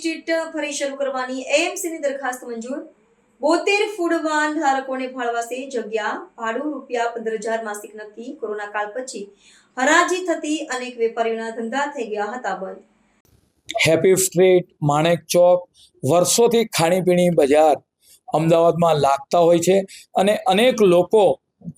Street ફરી શરૂ કરવાની એએમસીની દરખાસ્ત મંજૂર 72 ફૂડ વાન ધારકોને ફાળવાશે જગ્યા ભાડું ₹15,000 માસિક નક્કી કોરોના કાળ પછી હરાજી થતી અનેક વેપારીઓના ધંધા થઈ ગયા હતા બંધ। હેપી સ્ટ્રીટ માણેક ચોક વર્ષોથી ખાણીપીણી બજાર અમદાવાદમાં લાગતા હોય છે અને અનેક લોકો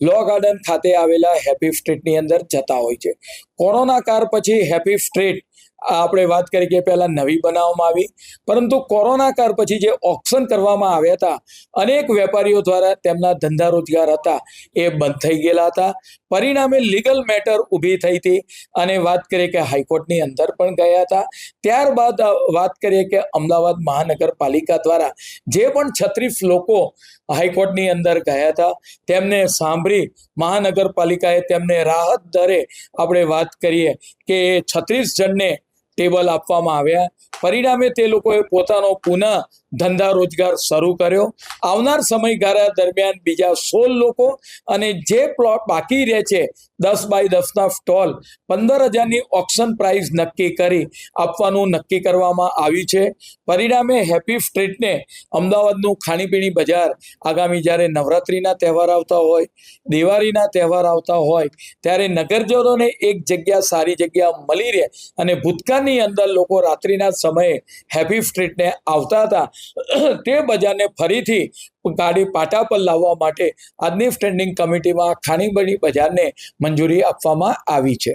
લો ગાર્ડન ખાતે આવેલા હેપી સ્ટ્રીટની અંદર જતા હોય છે। કોરોના કાળ પછી હેપી સ્ટ્રીટ આપણે વાત કરી કે પહેલા નવી બનાવવામાં આવી, પરંતુ કોરોના કાળ પછી જે ઓક્શન કરવામાં આવ્યા હતા અનેક વેપારીઓ દ્વારા તેમના ધંધા રોજગાર હતા એ બંધ થઈ ગયેલા હતા। પરિણામે લીગલ મેટર ઊભી થઈ હતી અને વાત કરીએ કે હાઈકોર્ટની અંદર પણ ગયા હતા। ત્યારબાદ વાત કરીએ કે અમદાવાદ મહાનગરપાલિકા દ્વારા જે પણ 36 લોકો હાઈકોર્ટની અંદર ગયા હતા તેમને સાંભળી મહાનગરપાલિકાએ તેમને રાહત દરે આપણે વાત કરીએ કે 36 જણને ટેબલ આપવામાં આવ્યા। પરિણામે તે લોકોએ પોતાનો પુનઃ ધંધા રોજગાર શરૂ કર્યો। આવનાર સમયગાળા દરમિયાન બીજા 16 લોકો અને જે પ્લોટ બાકી રહે છે 10 બાય 10ના સ્ટોલ 15,000ની ઓક્શન પ્રાઇસ નક્કી કરી આપવાનું નક્કી કરવામાં આવ્યું છે। પરિણામે હેપી સ્ટ્રીટને અમદાવાદનું ખાણીપીણી બજાર આગામી જ્યારે નવરાત્રિના તહેવાર આવતા હોય, દિવાળીના તહેવાર આવતા હોય ત્યારે નગરજનોને એક જગ્યા સારી જગ્યા મળી રહે અને ભૂતકાળની અંદર લોકો રાત્રિના સમયે હેપી સ્ટ્રીટને આવતા હતા તે બજારને ફરીથી ગાડી પાટા પર લાવવા માટે આજની સ્ટેન્ડિંગ કમિટીમાં ખાણીપીણી બજારને મંજૂરી આપવામાં આવી છે।